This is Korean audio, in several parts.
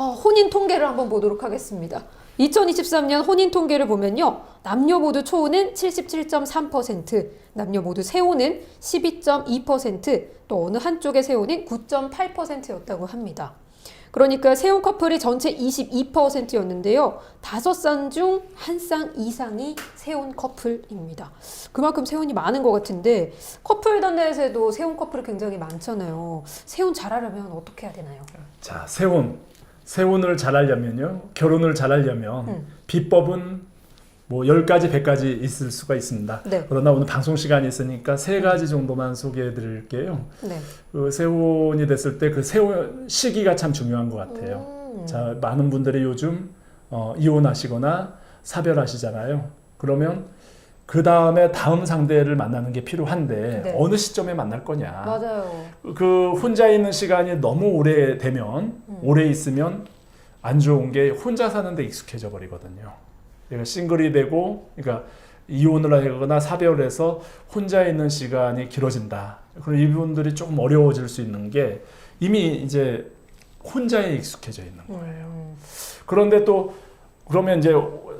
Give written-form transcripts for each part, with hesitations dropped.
혼인 통계를 한번 보도록 하겠습니다. 2023년 혼인 통계를 보면요. 남녀 모두 초혼은 77.3%, 남녀 모두 세혼은 12.2%, 또 어느 한쪽의 세혼은 9.8%였다고 합니다. 그러니까 세혼 커플이 전체 22%였는데요. 5쌍 중 1쌍 이상이 세혼 커플입니다. 그만큼 세혼이 많은 것 같은데 커플 단내에서도 세혼 커플이 굉장히 많잖아요. 세혼 잘하려면 어떻게 해야 되나요? 자, 세혼을 잘하려면요. 결혼을 잘하려면 비법은 뭐 10가지, 100가지 있을 수가 있습니다. 네. 그러나 오늘 방송 시간이 있으니까 3가지 정도만 소개해 드릴게요. 네. 그 세혼이 됐을 때 그 세혼 시기가 참 중요한 것 같아요. 자, 많은 분들이 요즘 이혼하시거나 사별하시잖아요. 그러면 그 다음에 다음 상대를 만나는 게 필요한데 네. 어느 시점에 만날 거냐. 맞아요. 그 혼자 있는 시간이 너무 오래 되면 오래 있으면 안 좋은 게 혼자 사는데 익숙해져 버리거든요. 그러니까 싱글이 되고, 그러니까 이혼을 하거나 사별해서 혼자 있는 시간이 길어진다. 그럼 이분들이 조금 어려워질 수 있는 게 이미 이제 혼자에 익숙해져 있는 거예요. 그런데 또 그러면 이제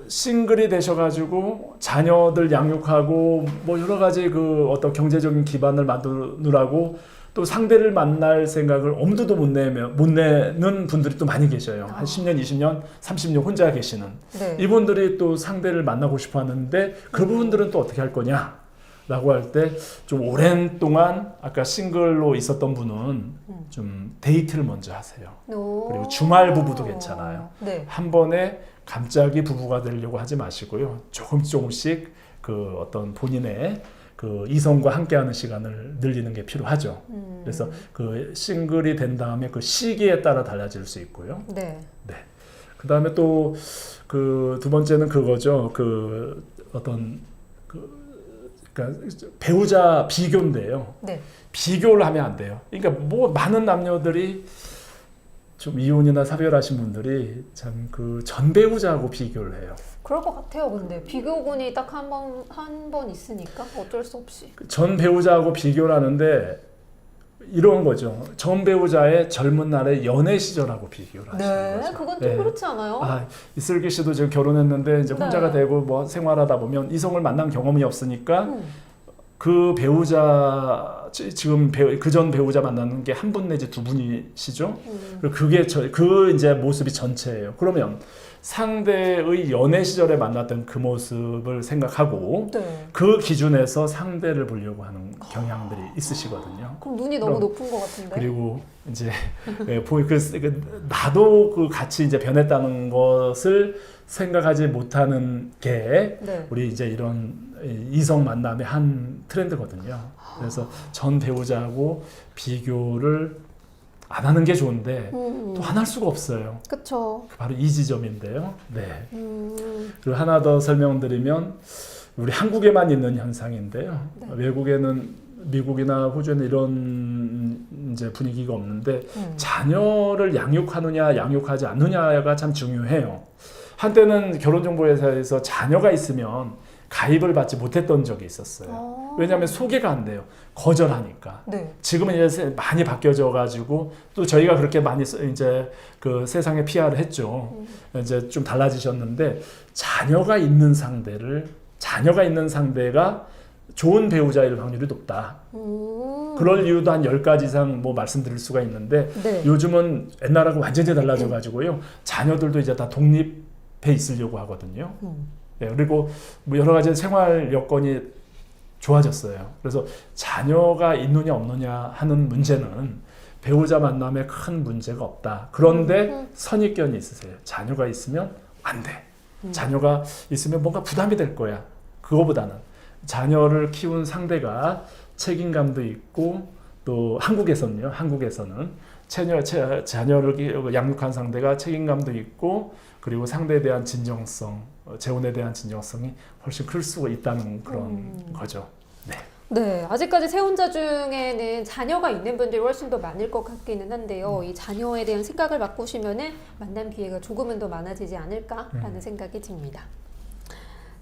싱글이 되셔가지고 자녀들 양육하고 뭐 여러 가지 그 어떤 경제적인 기반을 만드느라고 또 상대를 만날 생각을 엄두도 못 내는 분들이 또 많이 계셔요. 한 10년, 20년, 30년 혼자 계시는. 네. 이분들이 또 상대를 만나고 싶어 하는데 그 부분들은 또 어떻게 할 거냐? 라고 할 때 좀 오랜 동안 아까 싱글로 있었던 분은 좀 데이트를 먼저 하세요. 그리고 주말 부부도 괜찮아요. 네. 한 번에 갑자기 부부가 되려고 하지 마시고요. 조금씩 그 어떤 본인의 그 이성과 함께하는 시간을 늘리는 게 필요하죠. 그래서 그 싱글이 된 다음에 그 시기에 따라 달라질 수 있고요. 네. 네. 그 다음에 또 그 두 번째는 그거죠. 그 어떤 그러니까 배우자 비교인데요. 네. 비교를 하면 안 돼요. 그러니까 뭐 많은 남녀들이 좀 이혼이나 사별하신 분들이 참 그 전 배우자하고 비교를 해요. 그럴 것 같아요. 근데 비교군이 딱 한 번 있으니까 어쩔 수 없이. 전 배우자하고 비교를 하는데 이런 거죠. 전 배우자의 젊은 날의 연애 시절하고 비교를 하시는 거죠. 그건 좀 네. 그렇지 않아요? 이슬기 씨도 지금 결혼했는데 이제 혼자가 네. 되고 뭐 생활하다 보면 이성을 만난 경험이 없으니까 그 배우자 지금 그 전 배우자 만나는 게 한 분 내지 두 분이시죠. 그리고 그게 그 이제 모습이 전체예요. 그러면 상대의 연애 시절에 만났던 그 모습을 생각하고 네. 그 기준에서 상대를 보려고 하는 경향들이 있으시거든요. 그럼 눈이 너무 높은 것 같은데. 그리고 이제 나도 그 같이 이제 변했다는 것을 생각하지 못하는 게 네. 우리 이제 이런 이성 만남의 한 트렌드거든요. 그래서 전 배우자하고 비교를 안 하는 게 좋은데 또 안 할 수가 없어요. 그쵸. 바로 이 지점인데요. 네. 그리고 하나 더 설명드리면 우리 한국에만 있는 현상인데요. 네. 외국에는 미국이나 호주에는 이런 이제 분위기가 없는데 자녀를 양육하느냐 양육하지 않느냐가 참 중요해요. 한때는 결혼정보회사에서 자녀가 있으면 가입을 받지 못했던 적이 있었어요. 왜냐하면 소개가 안 돼요. 거절하니까. 네. 지금은 이제 많이 바뀌어져 가지고 또 저희가 그렇게 많이 이제 그 세상에 PR을 했죠. 이제 좀 달라지셨는데 자녀가 있는 상대가 좋은 배우자일 확률이 높다. 그럴 이유도 한 10가지 이상 뭐 말씀드릴 수가 있는데 네. 요즘은 옛날하고 완전히 달라져 가지고요. 자녀들도 이제 다 독립해 있으려고 하거든요. 네, 그리고 뭐 여러 가지 생활 여건이 좋아졌어요. 그래서 자녀가 있느냐 없느냐 하는 문제는 배우자 만남에 큰 문제가 없다. 그런데 선입견이 있으세요. 자녀가 있으면 안 돼. 자녀가 있으면 뭔가 부담이 될 거야. 그거보다는 자녀를 키운 상대가 책임감도 있고 또 한국에서는 자녀를 양육한 상대가 책임감도 있고 그리고 상대에 대한 진정성, 재혼에 대한 진정성이 훨씬 클 수가 있다는 그런 거죠. 네. 네, 아직까지 세혼자 중에는 자녀가 있는 분들이 훨씬 더 많을 것 같기는 한데요. 이 자녀에 대한 생각을 바꾸시면은 만남 기회가 조금은 더 많아지지 않을까라는 생각이 듭니다.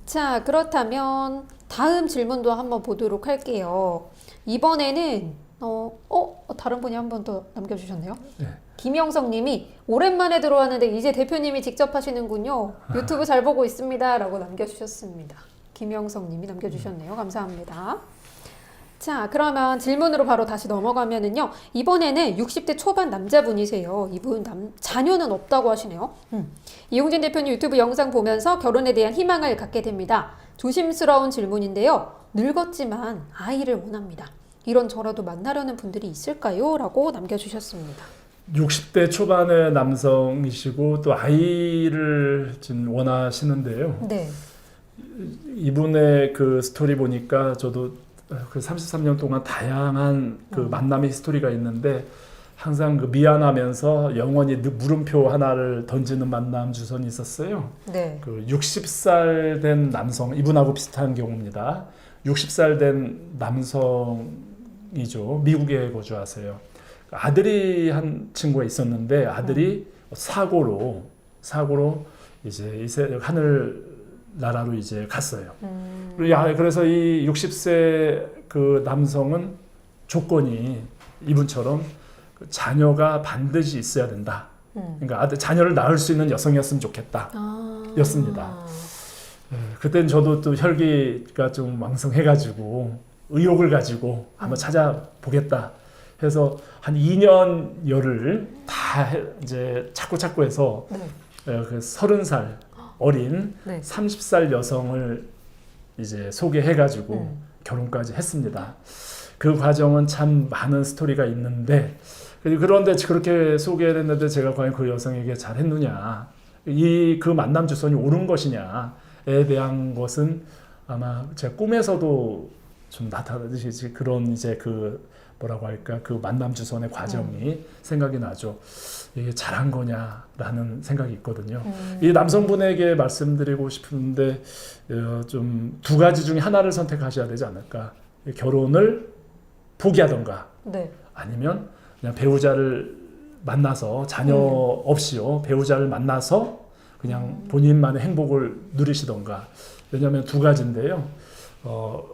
자, 그렇다면 다음 질문도 한번 보도록 할게요. 이번에는 다른 분이 한 번 더 남겨주셨네요. 네. 김영석 님이 오랜만에 들어왔는데 이제 대표님이 직접 하시는군요. 유튜브 잘 보고 있습니다. 라고 남겨주셨습니다. 김영석 님이 남겨주셨네요. 감사합니다. 자, 그러면 질문으로 바로 다시 넘어가면은요. 이번에는 60대 초반 남자분이세요. 이분 자녀는 없다고 하시네요. 이용진 대표님 유튜브 영상 보면서 결혼에 대한 희망을 갖게 됩니다. 조심스러운 질문인데요. 늙었지만 아이를 원합니다. 이런 저라도 만나려는 분들이 있을까요? 라고 남겨주셨습니다. 60대 초반의 남성이시고 또 아이를 지금 원하시는데요. 네. 이분의 그 스토리 보니까 저도 그 33년 동안 다양한 그 만남의 스토리가 있는데 항상 그 미안하면서 영원히 물음표 하나를 던지는 만남 주선이 있었어요. 네. 그 60살 된 남성, 이분하고 비슷한 경우입니다. 60살 된 남성이죠. 미국에 거주하세요. 아들이 한 친구가 있었는데 아들이 사고로 이제 하늘 나라로 이제 갔어요. 그래서 이 60세 그 남성은 조건이 이분처럼 자녀가 반드시 있어야 된다. 그러니까 자녀를 낳을 수 있는 여성이었으면 좋겠다. 였습니다. 그때는 저도 또 혈기가 좀 왕성해가지고 의욕을 가지고 한번 찾아보겠다 해서 한 2년여를 다 이제 찾고 해서 네. 그 30살 어린 네. 30살 여성을 이제 소개해가지고 결혼까지 했습니다. 그 과정은 참 많은 스토리가 있는데 그런데 그렇게 소개를 했는데 제가 과연 그 여성에게 잘했느냐 그 만남 주선이 옳은 것이냐에 대한 것은 아마 제 꿈에서도 좀 나타나듯이 그런 이제 그 뭐라고 할까 그 만남 주선의 과정이 생각이 나죠. 이게 잘한 거냐라는 생각이 있거든요. 이 남성분에게 말씀드리고 싶은데 좀 두 가지 중에 하나를 선택하셔야 되지 않을까. 결혼을 포기하던가 네. 아니면 그냥 배우자를 만나서 자녀 없이요 배우자를 만나서 그냥 본인만의 행복을 누리시던가. 왜냐하면 두 가지인데요.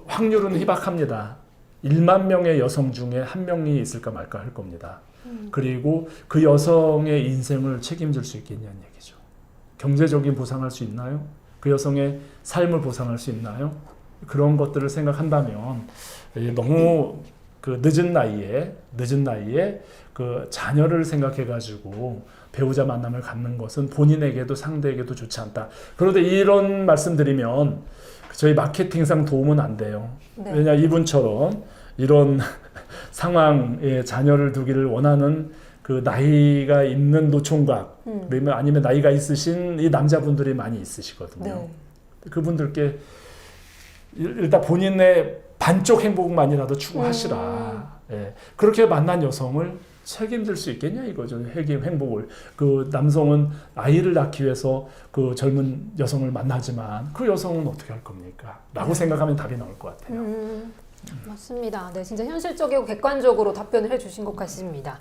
확률은 희박합니다. 1만 명의 여성 중에 한 명이 있을까 말까 할 겁니다. 그리고 그 여성의 인생을 책임질 수 있겠냐는 얘기죠. 경제적인 보상할 수 있나요? 그 여성의 삶을 보상할 수 있나요? 그런 것들을 생각한다면 너무 그 늦은 나이에 그 자녀를 생각해가지고 배우자 만남을 갖는 것은 본인에게도 상대에게도 좋지 않다. 그런데 이런 말씀드리면 저희 마케팅상 도움은 안 돼요. 네. 왜냐 이분처럼 이런 상황에 자녀를 두기를 원하는 그 나이가 있는 노총각 아니면 나이가 있으신 이 남자분들이 많이 있으시거든요. 네. 그분들께 일단 본인의 반쪽 행복만이라도 추구하시라. 예. 그렇게 만난 여성을 책임질 수 있겠냐 이거죠. 행복을. 그 남성은 아이를 낳기 위해서 그 젊은 여성을 만나지만 그 여성은 어떻게 할 겁니까? 라고 생각하면 답이 나올 것 같아요. 맞습니다. 네, 진짜 현실적이고 객관적으로 답변을 해주신 것 같습니다.